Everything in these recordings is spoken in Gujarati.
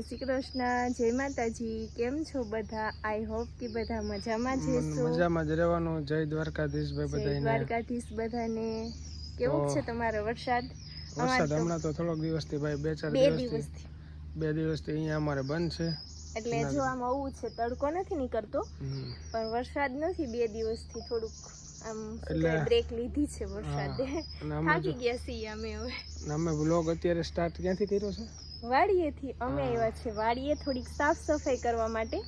જય શ્રી કૃષ્ણ, જય માતાજી. કેમ છો બધા? આઈ હોપ કે બધા મજામાં જ હશો. મજામાં જ રહેવાનું. જય દ્વારકાધીશ ભાઈ બધાને. જય દ્વારકાધીશ બધાને. કેવું છે તમારો વરસાદ? વરસાદ હમણાં તો થોડોક દિવસથી ભાઈ બે દિવસથી અહીંયા અમારે બંધ છે. એટલે જો આમ આવું છે, તડકો નથી નીકળતો પણ વરસાદ નથી. 2 દિવસથી થોડુંક આમ બ્રેક લીધી છે વરસાદે. થાકી ગયા છીએ અમે હવે. અમે વ્લોગ અત્યારે સ્ટાર્ટ ક્યાંથી કર્યો છે? વાડીએથી અમે આવ્યા છે. વાડીએ થોડીક સાફ સફાઈ કરવા માટે.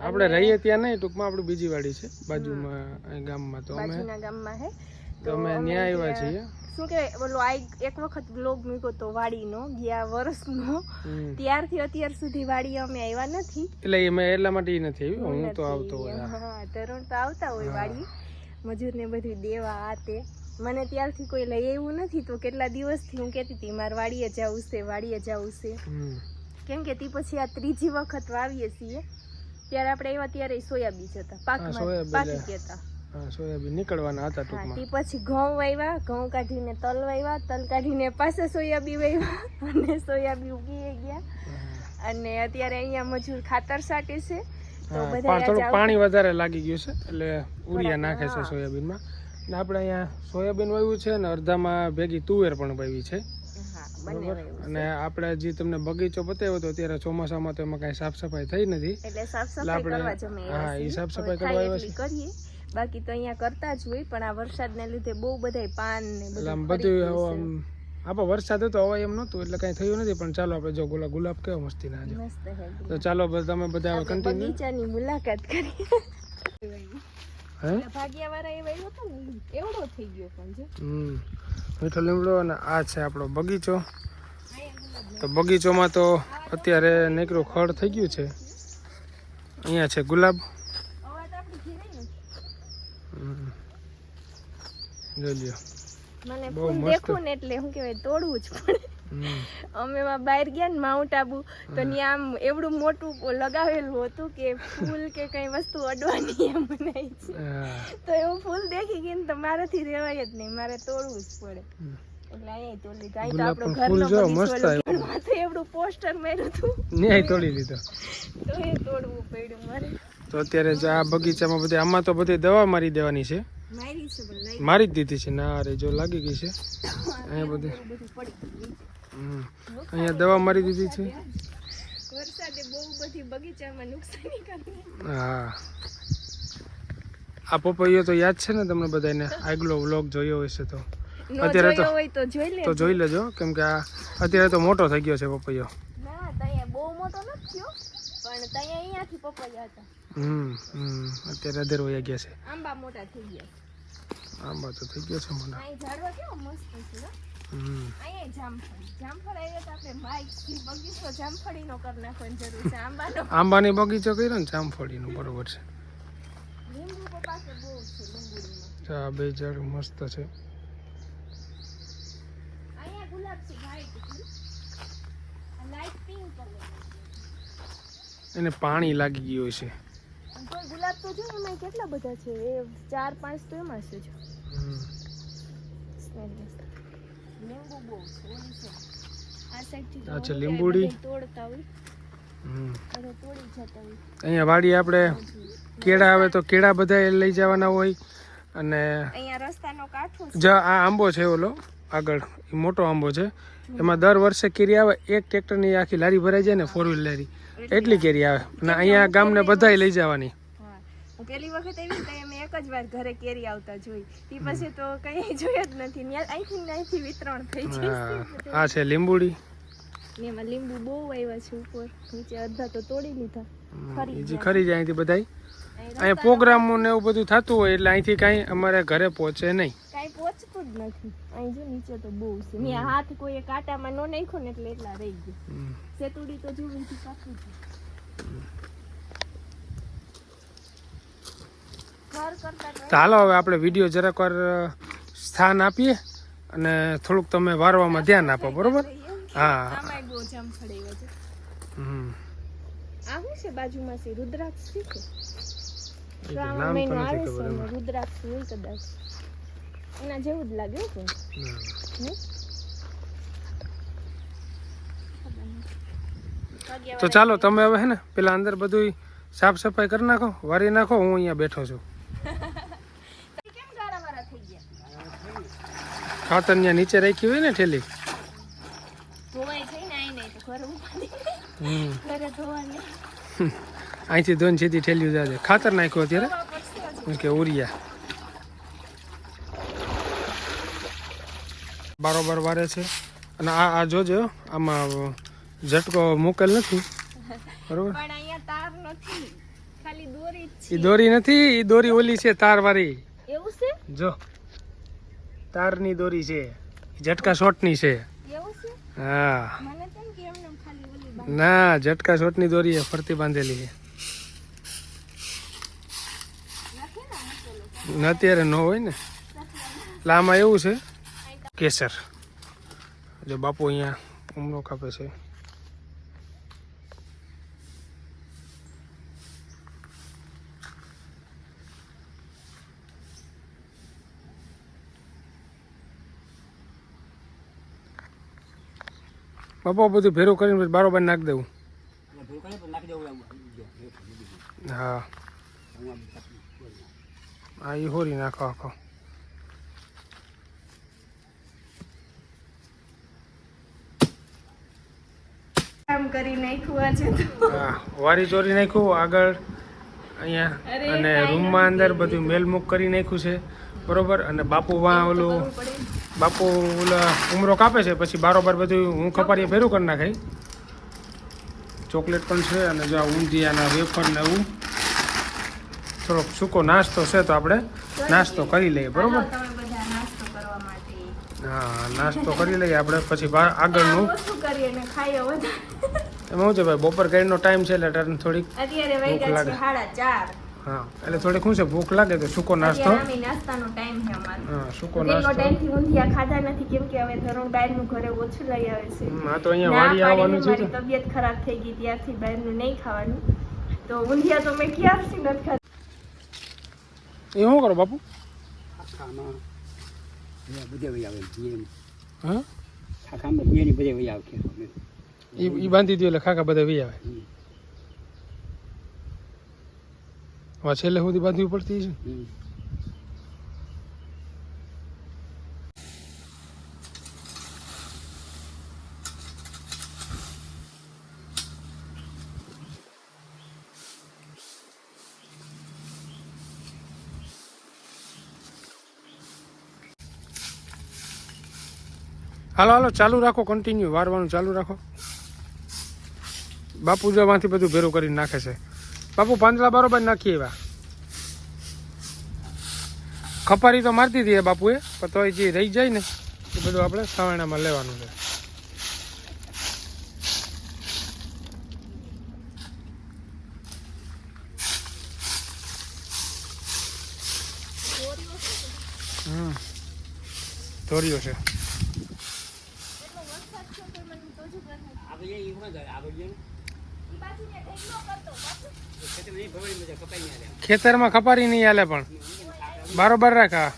આપણે રહીએ ત્યાં નહીં, ટૂંકમાં આપણી બીજી વાડી છે બાજુમાં ગામમાં. તો બાજુના ગામમાં હે તો અમે ત્યાં આવ્યા છીએ. શું કહેવાય બોલો, એક વખત બ્લોગ મૂક્યો તો વાડીનો ગયા વર્ષનો. ત્યારથી અત્યાર સુધી વાડી અમે આવ્યા નથી. એટલે મેં એટલા માટે નથી આવી. હું તો આવતો હોય. હા, તરુણ તો આવતા હોય વાડી, મજૂરને બધું દેવા આ તે. મને ત્યારથી કોઈ લઈ આવ્યું નથી. તો કેટલા દિવસથી હું કહેતી હતી મારે વાડીએ જવું છે, વાડીએ જવું છે. કેમ કે તે પછી આ ત્રીજી વખત વાવીએ છીએ. ત્યારે આપણે આવ્યા ત્યારે સોયાબીન હતા, પાકી ગયા હતા. સોયાબીન નીકળવાના હતા ટૂંકમાં. તે પછી ઘઉં વાવ્યા, ઘઉં કાઢીને તલ વાવ્યા, તલ કાઢીને પાછા સોયાબીન વાવ્યા અને સોયાબીન ઉગી ગયા. અને અત્યારે અહીંયા મજૂર ખાતર સાટે છે. તો બધા થોડું પાણી વધારે લાગી ગયું છે એટલે ઉરિયા નાખે છે સોયાબીનમાં. ને આપણે અહીંયા સોયાબીન વાવ્યું છે ને અડધામાં ભેગી તુવેર પણ વાવી છે. અને આપણે જે તમને બગીચો બતાવ્યો હતો ત્યારે ચોમાસામાં તો એમાં કઈ સાફ સફાઈ થઈ નથી, એટલે સાફ સફાઈ કરવા જમે. હા, એ સાફ સફાઈ કરવા આવ્યા કરીએ. બાકી તો અહીંયા કરતા જ હોય, પણ આ વરસાદને લીધે બહુ બધાય પાન ને બધું આપણે વરસાદ હતો હવે એમ નહોતું એટલે કઈ થયું નથી. પણ ચાલો આપણે જો ગુલાબ કેવો મસ્તી ના તો ચાલો તમે બધા કન્ટિન્યુ બગીચાની મુલાકાત કરીએ. ભાગ્યાવાળા એ વાવ્યો હતો ને એવડો થઈ ગયો પણ જો. મીઠો લીમડો. અને આ છે આપણો બગીચો. તો બગીચોમાં તો અત્યારે નીકળું ખડ થઈ ગયું છે. અહીંયા છે ગુલાબ. જોઈ લ્યો. મને ફૂલ દેખું ને એટલે શું કહેવાય તોડવું જ પડે. અમે બહાર ગયા ને માઉન્ટ આબુ તો ત્યાં આમ એવડું મોટું લગાવેલું હતું કે ફૂલ કે કઈ વસ્તુ અડવાની એમ બનાવી છે. તો એવું ફૂલ દેખી ગઈ ને તો મારાથી રહેવાય જ નહીં, મારે તોડવું જ પડે. એટલે અહીંયા તોડી લીધું. તો આપણો ઘરનો માથે એવડું પોસ્ટર માર્યું હતું, ન્યાય તોડી લીધો. તો એ તોડવું પડ્યું મારે. તો અત્યારે આ બગીચામાં બધી આમાં તો બધી દવા મારી દેવાની છે. મારી જ દીધી છે. ના અરે જો લાગી ગઈ છે અહીંયા બધી. અહીંયા દવા મારી દીધી છે. વરસાદે બહુ બધી બગીચામાં નુકસાની કરી. હા, આ પપૈયો તો યાદ છે ને તમને બધાને? આગલો વ્લોગ જોયો હશે તો અત્યારે તો જોઈ લેજો, કેમ કે આ અત્યારે તો મોટો થઈ ગયો છે પપૈયો. ના, તઅહીંયા બહુ મોટો નથી થયો, પણ તઅહીંયા અહીંયાથી પપૈયા હતા. અત્યારે અધેર વયા ગયા છે. આંબા મોટા થઈ ગયા. આંબા તો થઈ ગયો છે મોટા. અહીં ઝાડવા કેવો મસ્ત છે. અહીંયા જામફળ આવ્યા તો આપણે માઈકથી બગીચો જામફળીનો કરી નાખવાની જરૂર છે. આંબાની બગીચો કર્યો ને જામફળીનો, બરોબર છે. લીંબુ પાસે બહુ છે. લીંબુડીમાં આ બે ઝાડ મસ્ત છે. અહીંયા ગુલાબ છે લાઈટ પિંક કલર. એને પાણી લાગી ગયું છે. ગુલાબ તો જો એમાં કેટલા બધા છે, એ 4-5 તો એમાં છે. લીંબુ બહુ છે. આ સાઈડથી આ છે લીંબુડી. તોડતા હોય તોડી જતા હોય. અહીંયા વાડી આપણે કેળા આવે તો કેળા બધા લઈ જવાના હોય. અને અહીંયા રસ્તાનો કાંઠો છે. જો આ આંબો છે ઓલો આગળ, એ મોટો આંબો છે. એમાં દર વર્ષે કેરી આવે. એક ટ્રેક્ટરની આખી લારી ભરાઈ જાય ને, 4 વ્હીલ લારી, એટલી કેરી આવે. અને અહીંયા ગામને બધાય લઈ જવાની. પેલી વખત એવી તો અમે એક જ વાર ઘરે કેરી આવતા જોઈ. તે પછી તો કઈ જોઈ જ નથી. અહીંથી વિતરણ થઈ જાય. આ છે લીંબુડી. એમાં લીંબુ બહુ આવ્યા છે. ઉપર નીચે અડધા તો તોડી લીધા. ખરી જાય અહીંથી બધાય. અહીંયા પ્રોગ્રામ ને એવું બધું થતું હોય એટલે અહીંથી કાંઈ અમારે ઘરે પહોંચે નહીં. કાંઈ પહોંચતું જ નથી. અહીં જો નીચે તો બહુ છે. મેં હાથ કોઈ કાંટામાં ન નાખ્યો ને એટલે એટલા રહી ગયું. સેતુડી તો જોવી કાઢું છે. ચાલો હવે આપણે વિડીયો જરાક વાર સ્થાન આપીએ અને થોડુંક તમે વારવામાં ધ્યાન આપો, બરોબર? હા. આ શું છે બાજુમાં છે? રુદ્રાક્ષ છે. નામ તો નથી ખબર. રુદ્રાક્ષ હોય કદાચ. એના જેવું જ લાગે છે. તો ચાલો તમે હવે હે ને પેલા અંદર બધું સાફ સફાઈ કરી નાખો, વારી નાખો, હું અહીંયા બેઠો છું. ખાતર ત્યાં નીચે રાખી હોય ને ઠેલી. અહીંથી ધોઈને સીધી ઠેલ્યું જાય. ખાતર નાખ્યું અત્યારે કે ઉરિયા બરોબર વારે છે. અને આ જોજો આમાં ઝટકો મૂકેલ નથી બરોબર. એ દોરી નથી, એ દોરી ઓલી છે તાર વાળી. જો તારની દોરી છે, ઝટકા શોર્ટની છે. હા ના, ઝટકા શોર્ટની દોરી ફરતી બાંધેલી છે. અત્યારે ન હોય ને. એટલે આમાં એવું છે કેસર. જો બાપુ અહીંયા ઉમરો કાપે છે. બાપા બધું ભેરું કરીને બારોબાર નાખી દેવું. હા હા, એ હોરી નાખો આખો. કામ કરી નાખ્યું આજે તો. હા, વારી ચોરી નાખ્યું આગળ અહીંયા, અને રૂમમાં અંદર બધું મેલમૂક કરી નાખ્યું છે બરોબર. અને બાપુ વાં ઓલું બાપુ ઓલા ઉમરો કાપે છે, પછી બારોબાર બધું હું ખપારીએ ભેરું કરી નાખાય. ચોકલેટ પણ છે, અને જો ઊંધિયાના વેફર ને એવું થોડોક સૂકો નાસ્તો છે, તો આપણે નાસ્તો કરી લઈએ બરોબર. હા, નાસ્તો કરી લઈએ આપણે, પછી આગળનું એમાં શું છે ભાઈ, બપોર ગાડીનો ટાઈમ છે એટલે થોડીક ભૂખ લાગે. હા, એટલે થોડીક શું છે ભૂખ લાગે તો સૂકો નાસ્તો. નાસ્તાનો ટાઈમ છે અમારો. હા, સૂકો નાસ્તો. ટાઈમથી ઊંધિયા ખાધા નથી, કેમ કે હવે ધરોણ બહારનું ઘરે ઓછું લઈ આવે છે. હા, તો અહીંયા વાડી આવવાનું છે. મારી તબિયત ખરાબ થઈ ગઈ ત્યારથી બહારનું નહીં ખાવાનું, તો ઊંધિયા તો મેં ક્યારથી નથી ખાધા. એ શું કરો બાપુ? હા, એ બાંધી દો એટલે ખાખા બધા વી આવે. હવે છેલ્લે સુધી બાંધવી પડતી છે. હાલો હાલો, ચાલુ રાખો, કન્ટિન્યુ વારવાનું ચાલુ રાખો. બાપુ જો માંથી બધું ભેરું કરીને નાખે છે. બાપુ પાંદડા બરોબર નાખીએ એવા. ખપારી તો મારતી હતી બાપુએ, પણ તો જે રહી જાય ને એ બધું આપણે સાવરણામાં લેવાનું છે. ધોર્યો છે. ખેતરમાં ખપારી નહીં હાલે, પણ બારોબાર રાખા.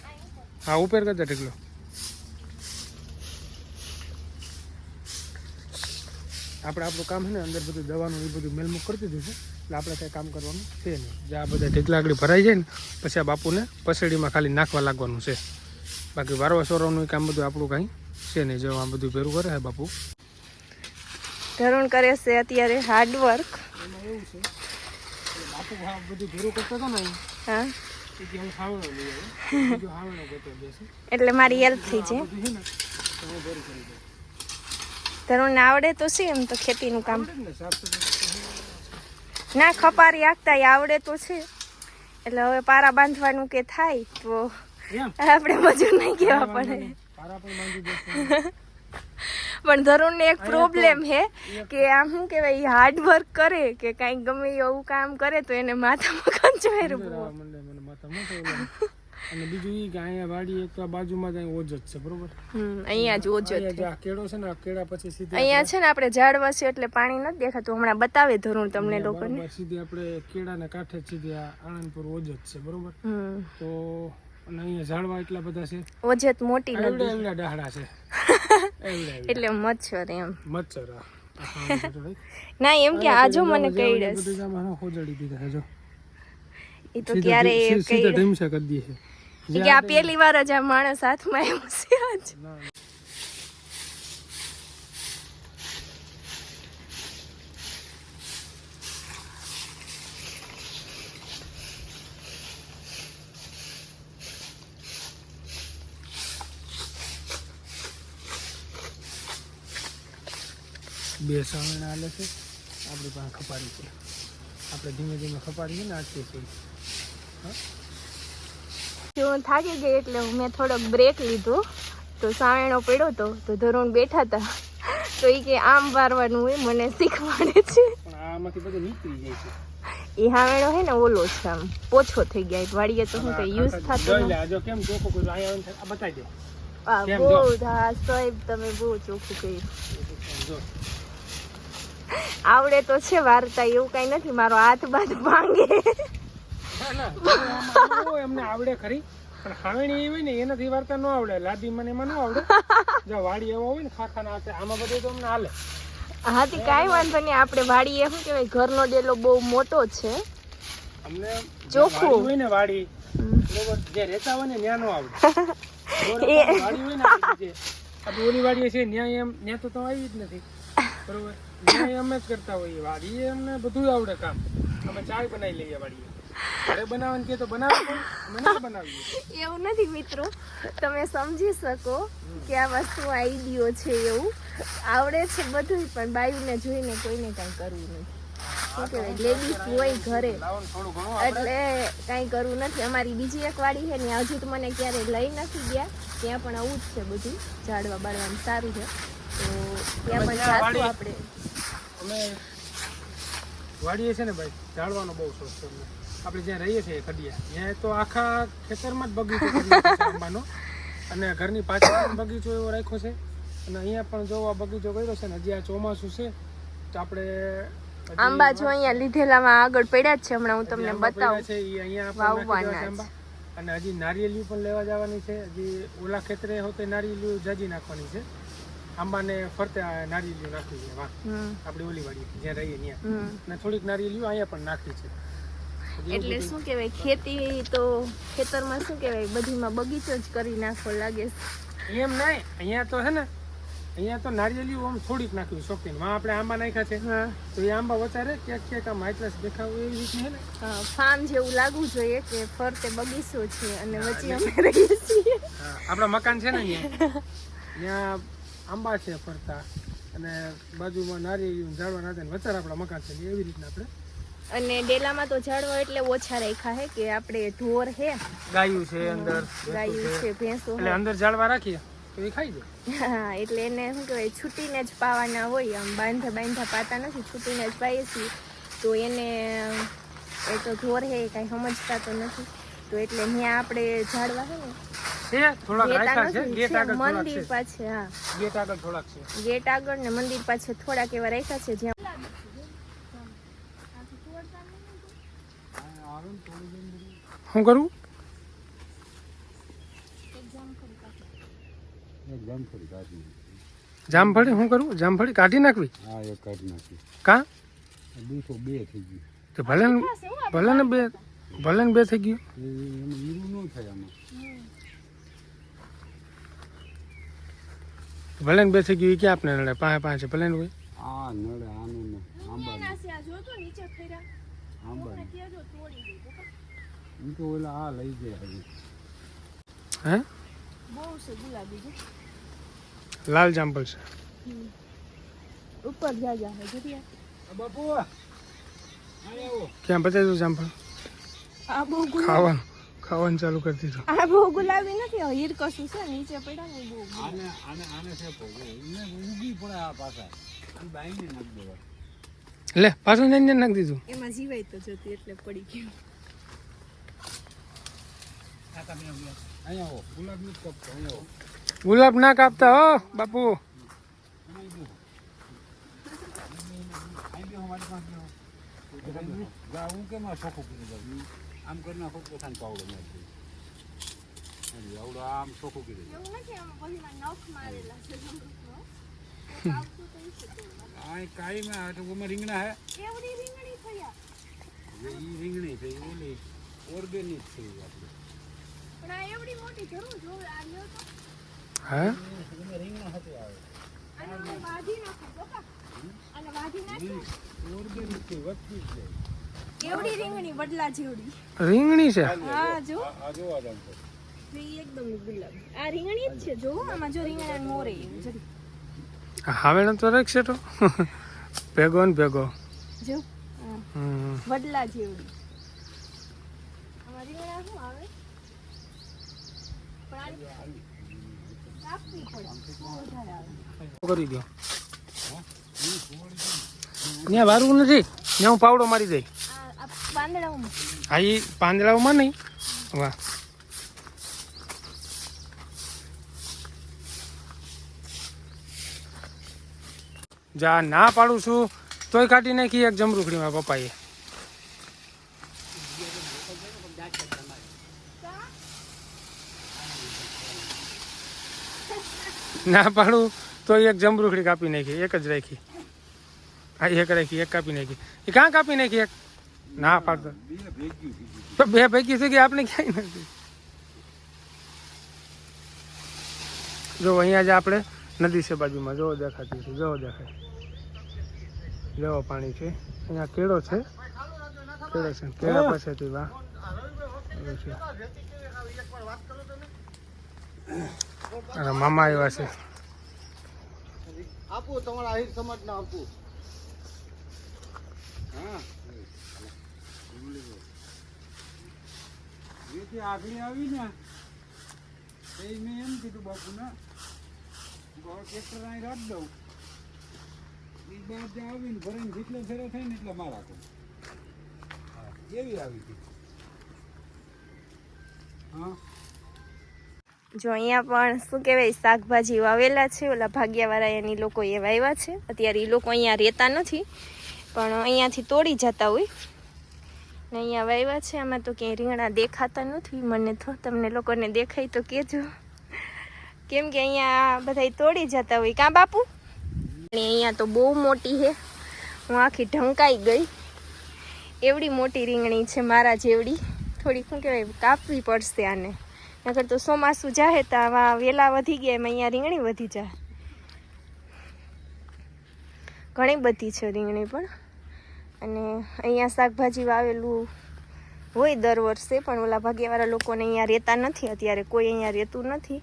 હા, ઉપર કરતા ઢીકલો. આપણે આપણું કામ છે ને અંદર બધું દવાનું એ બધું મેલમૂક કરી દીધું છે, એટલે આપણે કંઈ કામ કરવાનું છે નહીં. જે આ બધા ઢીકલા આગળ ભરાઈ જાય ને પછી આ બાપુને પસેડીમાં ખાલી નાખવા લાગવાનું છે. બાકી વારવા સોરવાનું કામ બધું આપણું કાંઈ છે નહીં. જો આ બધું ભેરું કરે છે બાપુ. ધરુણ કરે છે અત્યારે હાર્ડવર્ક. એમાં એવું છે બાપુ બધું ભેરું કરતો હતો ને. હા, એટલે મારી હેલ્પ થઈ જાય. ધરુણને આવડે તો છે એમ તો ખેતીનું કામ. ના, ખપારી આખતા આવડે તો છે, એટલે હવે પારા બાંધવાનું કે થાય તો આપણે મજૂર નહીં કહેવા પડે. પણ ધરુણને એક પ્રોબ્લેમ છે કે આમ શું કહેવાય, હાર્ડવર્ક કરે કે કાંઈક ગમે એવું કામ કરે તો એને માથામાં કંચવેરું. અને બીજું એ કે અહીંયા વાડી એક બાજુમાં જ ઓજ જ છે બરોબર. અહીંયા જ ઓજ છે. કેળો છે ને, કેળા પછી સીધે અહીંયા છે ને આપણે ઝાડવા છે એટલે પાણી નથી દેખાતું. હમણાં બતાવે ધરુણ તમને લોકોને. સીધી આપણે કેળાના કાંઠે સીધી આણંદપુર ઓજ જ છે બરોબર. તો અને અહીંયા ઝાડવા એટલા બધા છે, ઓજત મોટી એવડા ડાહડા છે એટલે મચ્છર એમ. મચ્છર ના એમ કે આજો મને કઈડસ બધું જામાં હોજડી દીધા જો એ તો ક્યારે સીધા ઢીમસા કરી દે છે કે આ પહેલી વાર જ આ માણસ હાથમાં આવ્યો છે આજ બે સાવણ આલે છે આપણી પાસે ખપારી છે આપણે ધીમે ધીમે ખપારી ને આટલી છે હું થાકી ગઈ એટલે મેં થોડોક બ્રેક લીધો તો સાવેણો પડ્યો તો ધોરણ બેઠા હતા તો એ કે આમ વારવાનું હોય મને શીખવાડે છે પણ આમાંથી બધું નીકળી જાય છે એ હાવેણો હે ને ઓલો છે આમ પોછો થઈ ગયા વાડીએ તો હું કઈ યુઝ થતો જોઈ લે જો કેમ ચોખ્ખું કર્યું અહીંયા આ બતાવી દે બહુ હા સાહેબ તમે બહુ ચોખ્ખું કર્યું જો આવડે તો છે વાર્તા એવું કઈ નથી મારો હાથ બાદ ભાંગે એમને આવડે ખરી પણ હાવેણી એવી હોય ને એનાથી વાર્તા ન આવડે લાદી મને એમાં ન આવડે જો વાડી એવો હોય ને ખાખાના હાથે આમાં બધું તો અમને હાલે હાથી કાંઈ વાંધો નહીં આપણે વાડીએ શું કહેવાય ઘરનો ડેલો બહુ મોટો છે અમને ચોખ્ખું હોય ને વાડી બરોબર જે રહેતા હોય ને ત્યાં ન આવડે વાડી હોય ને આપણી ઓલી વાડી છે ત્યાં એમ ત્યાં તો આવી જ નથી બરોબર ત્યાં અમે જ કરતા હોઈએ વાડીએ અમને બધું આવડે કામ અમે ચાય બનાવી લઈએ વાડીએ ઘરે બનાવવાનું કે તો બનાવે અમે ના બનાવીએ એવું નથી મિત્રો તમે સમજી શકો કે આ વસ્તુ આઈડિયો છે એવું આવડે છે બધું પણ બાયુને જોઈને કોઈને કાંઈ કરવું નથી શું કહેવાય લેડીઝ હોય ઘરે એટલે કાંઈ કરવું નથી અમારી બીજી એક વાડી છે ને હજી તો મને ક્યારે લઈ નથી ગયા ત્યાં પણ આવું જ છે બધું ઝાડવા બાળવાનું સારું છે તો ત્યાં પણ જાશું આપણે અમે વાડીએ છે ને ભાઈ ઝાડવાનો બહુ શોખ છે અમને આપણે જ્યાં રહીએ છીએ કડિયા ત્યાં તો આખા ખેતરમાં જ બગીચો કરી નાખ્યો છે આંબાનો અને ઘરની પાછળ પણ બગીચો એવો રાખ્યો છે અને અહીંયા પણ જો આ બગીચો કર્યો છે ને હજી આ ચોમાસું છે તો આપણે આંબા જો અહીંયા લીધેલામાં આગળ પડ્યા જ છે હમણાં હું તમને બતાવું છે એ અહીંયા આંબા અને હજી નારિયેલી પણ લેવા જવાની છે હજી ઓલા ખેતરે હોતે નારિયેલી જાજી નાખવાની છે આંબાને ફરતે નારિયેલી નાખવી છે વાહ આપણી ઓલી વાડી જ્યાં રહીએ ત્યાં અને થોડીક નારિયેલી અહીંયા પણ નાખી છે એટલે શું કહેવાય ખેતી તો ખેતરમાં શું કહેવાય બધીમાં બગીચો જ કરી નાખો લાગે એમ નહીં અહીંયા તો હે ને અહીંયા તો નારિયેલી આમ થોડીક નાખવી શોખીન માં આપણે આંબા નાખ્યા છે તો એ આંબા વચારે ક્યાંક ક્યાંક આમ હાઈટલેસ દેખાવું એવી રીતની હે ને ફાર્મ જેવું લાગવું જોઈએ કે ફરતે બગીચો છે અને વચ્ચે અમે રહીએ છીએ આપણા મકાન છે ને ત્યાં આંબા છે ફરતા અને બાજુમાં નારિયેળી ઝાડવા નાખે ને વચારે આપણા મકાન છે એવી રીતના આપણે અને ડેલામાં તો ઝાડવા એટલે ઓછા રાખ્યા હે કે આપણે ઢોર હે ગાયું છે અંદર ગાયું છે ભેંસો એટલે અંદર ઝાડવા રાખીએ તો એ ખાઈ જાય હા એટલે એને શું કહેવાય છૂટીને જ પાવાના હોય આમ બાંધા પાતા નથી છૂટીને જ પાઈએ છીએ તો એને એ તો ઢોર હે કાંઈ સમજતા તો નથી તો એટલે ત્યાં આપણે ઝાડવા હે ને મંદિર પાસે હા ગેટ આગળ થોડાક છે ગેટ આગળ ને મંદિર પાસે થોડાક એવા રાખ્યા છે જ્યાં શું કરું જામફળી શું કરું જામફળી કાઢી નાખવી હા એ કાઢી નાખી કા 202 થઈ ગયું તો ભલે ને બે થઈ ગયું એનું ઈરું ન થાય આમાં ભલે ને બે થઈ ગયું ક્યાં આપણે નડે પાંચ ભલે ને હોય આ નડે આનું ને આંબા આંબા ઈ તો ઓલા આ લઈ ગયા હજી હે બહુ છે ગુલાબી લાલ જામફળ છે ઉપર જા હે જરિયા બાપુ ક્યાં બતાવ્યું જામફળ આ બહુ ખાવાનું ચાલુ કરી દીધું આ બહુ ગુલાબી નથી હીરકસું છે નીચે પડ્યા ને બહુ આને છે ભોગો એને ઉગી પડે આ પાછા અને બાઈને નાખ દેવા લે પાછું ને નાખી દીધું એમાં જીવાય તો જતી એટલે પડી ગયું અહીંયા આવો ગુલાબ ની કપ અહીંયા આવો ગુલાબ ના કાપતા હો બાપુ હું કેમ ચોખ્ખું કરી દઉં આમ કરી નાખો પોતાને પાવડો નાખી આવડો આમ ચોખ્ખું કરી દઉં આ કાઈ માં આ તો ઓમાં રીંગણા હે કેવડી રીંગણી થયા ઈ રીંગણી થઈ ઓલી ઓર્ગેનિક થઈ આપણે પણ આ એવડી મોટી જરૂર જો આ લ્યો તો હે એમાં રીંગણા હતી આવે આને વાજી નાખો બકા આને વાજી નાખો ઓર્ગેનિક થઈ વધતી જ જાય કેવડી રીંગણી વડલા જેવડી રીંગણી છે હા જો આ જોવા જામ તો ઈ એકદમ ગુલાબી આ રીંગણી જ છે જો આમાં જો રીંગણા મોરે જરી હાવેણ તો રાખશે તો ભેગો ને ભેગો જો હા વડલા જેવડી આમાં રીંગણા શું આવે પણ આ કાપવી પડે વધારે આવે કરી દો ત્યાં વારવું નથી ત્યાં હું પાવડો મારી દઈ આ પાંદડાઓમાં હા એ પાંદડાઓમાં નહીં વાહ જા ના પાડું છું તોય કાઢી નાખી એક જમરૂખડીમાં પપ્પાએ ના પાડું તો એક જમરૂખડી કાપી નાખી એક જ રાખી હા એક રાખી એક કાપી નાખી એ ક્યાં કાપી નાખી એક ના પાડતો તો બે ભેગી થઈ ગઈ આપણે ક્યાંય નથી જો અહીંયા જ આપણે નદી છે બાજુમાં જોવો દેખાતી છે જોવો દેખાય જેવો પાણી છે અહીંયા કેળો છે કેળા પાસેથી વાહ છે અને મામા આવ્યા છે આપું તમારા આહિર સમાજ ના આપું હા જે આગળ આવી ને એ મેં એમ કીધું બાપુને ટ્રેક્ટર અહીં રાખ દઉં એ બાદ જે આવીને ભરીને જેટલો ફેરો થાય ને એટલે મારા કરું એવી આવી હતી હા જો અહીંયા પણ શું કહેવાય શાકભાજી વાવેલા છે ઓલા ભાગ્યાવાળા એની લોકો એ વાવ્યા છે અત્યારે એ લોકો અહીંયા રહેતા નથી પણ અહીંયાથી તોડી જતા હોય ને અહીંયા વાવ્યા છે આમાં તો ક્યાંય રીંગણા દેખાતા નથી મને તો તમને લોકોને દેખાય તો કહેજો કેમ કે અહીંયા બધા તોડી જતા હોય કાં બાપુ અને અહીંયા તો બહુ મોટી છે હું આખી ઢંકાઈ ગઈ એવડી મોટી રીંગણી છે મારા જેવડી થોડી શું કહેવાય કાપવી પડશે આને નકર તો ચોમાસું જાહે તો આમાં વેલા વધી ગયા એમાં અહીંયા રીંગણી વધી જાય ઘણી બધી છે રીંગણી પણ અને અહીંયા શાકભાજી વાવેલું હોય દર વર્ષે પણ ઓલા ભાગ્યવાળા લોકોને અહીંયા રહેતા નથી અત્યારે કોઈ અહીંયા રહેતું નથી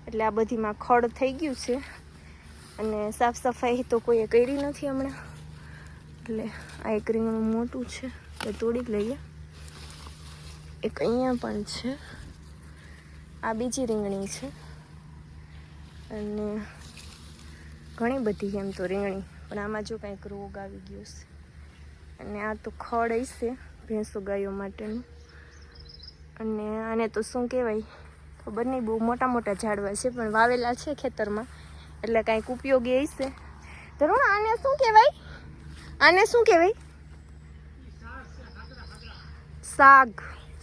એટલે આ બધીમાં ખડ થઈ ગયું છે અને સાફ સફાઈ તો કોઈએ કરી નથી હમણાં એટલે આ એક રીંગણું મોટું છે એ તોડી લઈએ એક અહીંયા પણ છે આ બીજી રીંગણી છે અને ઘણી બધી એમ તો રીંગણી પણ આમાં જો કંઈક રોગ આવી ગયો છે અને આ તો ખડ હશે ભેંસો ગાયો માટેનું અને આને તો શું કહેવાય ખબર નહીં બહુ મોટા મોટા ઝાડવા છે પણ વાવેલા છે ખેતરમાં એટલે કાંઈક ઉપયોગી હશે ધરુણ આને શું કહેવાય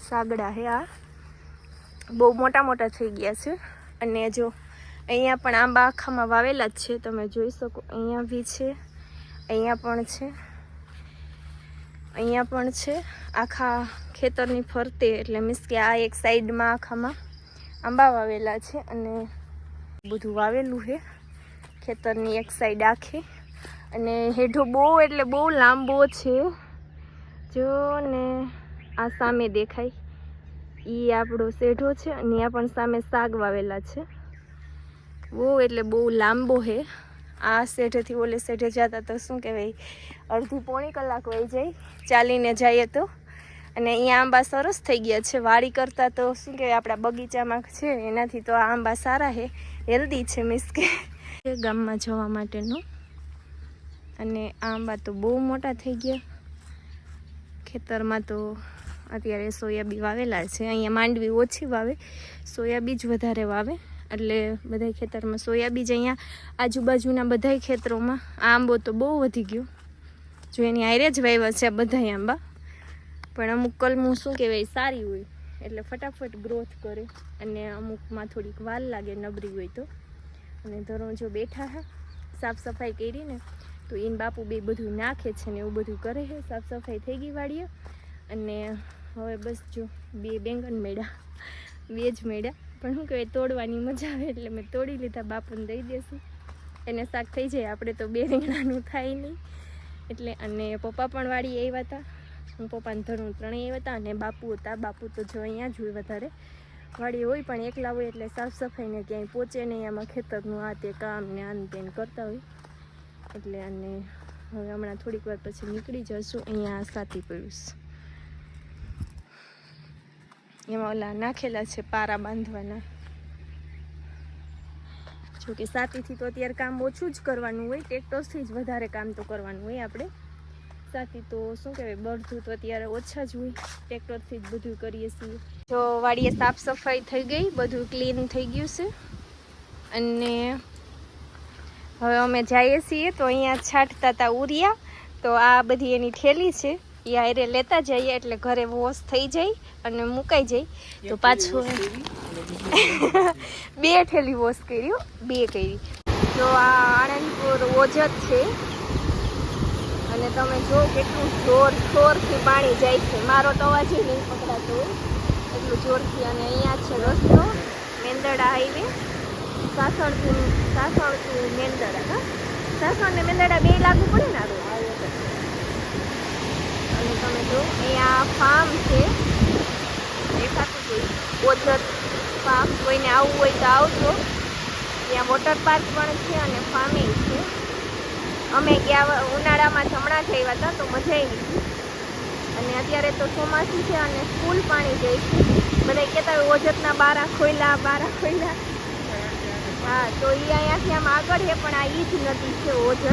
સાગડા હે આ બહુ મોટા મોટા થઈ ગયા છે અને જો અહીંયા પણ આંબા આખામાં વાવેલા જ છે તમે જોઈ શકો અહીંયા બી છે અહીંયા પણ છે આખા ખેતરની ફરતે એટલે મીન્સ કે આ એક સાઈડમાં આખામાં આંબા વાવેલા છે અને બધું વાવેલું છે ખેતરની એક સાઈડ આખી અને હેઠો બહુ એટલે બહુ લાંબો છે જો ને આ સામે દેખાય એ આપણો શેઢો છે અને અહીંયા પણ સામે શાક વાવેલા છે બહુ એટલે બહુ લાંબો છે આ શેઢેથી ઓલે શેઢે જતા તો શું કહેવાય અડધી પોણી કલાક વહી જાય ચાલીને જઈએ તો અને અહીંયા આંબા સરસ થઈ ગયા છે વાડી કરતાં તો શું કહેવાય આપણા બગીચામાં છે એનાથી તો આ આંબા સારા છે હેલ્ધી છે મીન્સ કે ગામમાં જવા માટેનું અને આ આંબા તો બહુ મોટા થઈ ગયા ખેતરમાં તો અત્યારે સોયાબીન વાવેલા છે અહીંયા માંડવી ઓછી વાવે સોયાબીન જ વધારે વાવે એટલે બધા ખેતરમાં સોયાબીન જ અહીંયા આજુબાજુના બધા ખેતરોમાં આંબો તો બહુ વધી ગયો જો એની આયરે જ વાવ્યા છે બધા આંબા પણ અમુક કલમું શું કહેવાય સારી હોય એટલે ફટાફટ ગ્રોથ કરે અને અમુકમાં થોડીક વાર લાગે નબળી હોય તો અને ધરો જો બેઠા હા સાફ સફાઈ કરીને તો એને બાપુ બે બધું નાખે છે ને એવું બધું કરે છે. સાફ સફાઈ થઈ ગઈ વાડીએ અને હવે બસ જો 2 બેંગન મેળ્યા, 2 જ મેળ્યા, પણ શું કહેવાય તોડવાની મજા આવે એટલે મેં તોડી લીધા. બાપુને દઈ દેશું, એને શાક થઈ જાય, આપણે તો 2 રીંગણાનું થાય નહીં એટલે. અને પપ્પા પણ વાડી આવ્યા હતા, હું પપ્પાને ધરું ત્રણેય આવ્યા હતા અને બાપુ હતા. બાપુ તો જો અહીંયા જ હોય, વધારે વાડી હોય પણ એકલા હોય એટલે સાફ સફાઈને ક્યાંય પહોંચે નહીં. આમાં ખેતરનું આ તે કામ ને આન તેન કરતા હોય એટલે. અને હવે હમણાં થોડીક વાર પછી નીકળી જશું. અહીંયા સાથી પડ્યું એમાં ઓલા નાખેલા છે પારા બાંધવાના. જોકે સાતીથી તો અત્યારે કામ ઓછું જ કરવાનું હોય, ટ્રેક્ટરથી જ વધારે કામ તો કરવાનું હોય આપણે. સાથી તો શું કહેવાય બળધું તો અત્યારે ઓછા જ હોય, ટ્રેક્ટરથી જ બધું કરીએ છીએ. જો વાડીએ સાફ સફાઈ થઈ ગઈ, બધું ક્લીન થઈ ગયું છે. અને હવે અમે જઈએ છીએ તો અહીંયા છાંટતા હતા ઉરિયા, તો આ બધી એની થેલી છે એ આયરે લેતા જઈએ એટલે ઘરે વોશ થઈ જાય અને મુકાઈ જાય. તો પાછું 2 થેલી વોશ કર્યું, 2 કરી. જો આ આણંદપુર ઓજત છે અને તમે જો કેટલું જોરથી પાણી જાય છે. મારો તો અવાજ નહીં પકડાતો હોય એટલું જોરથી. અને અહીંયા છે રસ્તો મેંદરડા હાઈવે, સાસણ મેંદરડા. હા, સાસણ ને મેંદરડા 2 લાગુ પડે ને આગળ. અને તમે જો અહીંયા ફાર્મ છે, દેખાતું હોય ઓજત ફાર્મ. કોઈને આવવું હોય તો આવજો. ત્યાં વોટર પાર્ક પણ છે અને ફાર્મિંગ છે. અમે ગયા ઉનાળામાં હમણાં જ આવ્યા હતા તો મજા આવી હતી. અને અત્યારે તો ચોમાસું છે અને ફૂલ પાણી જાય છે. બધા કહેતા હોય ઓજતના બારા ખોયલા. હા, તો એ અહીંયાથી આમ આગળ છે પણ આ ઈ જ નદી છે ઓજત.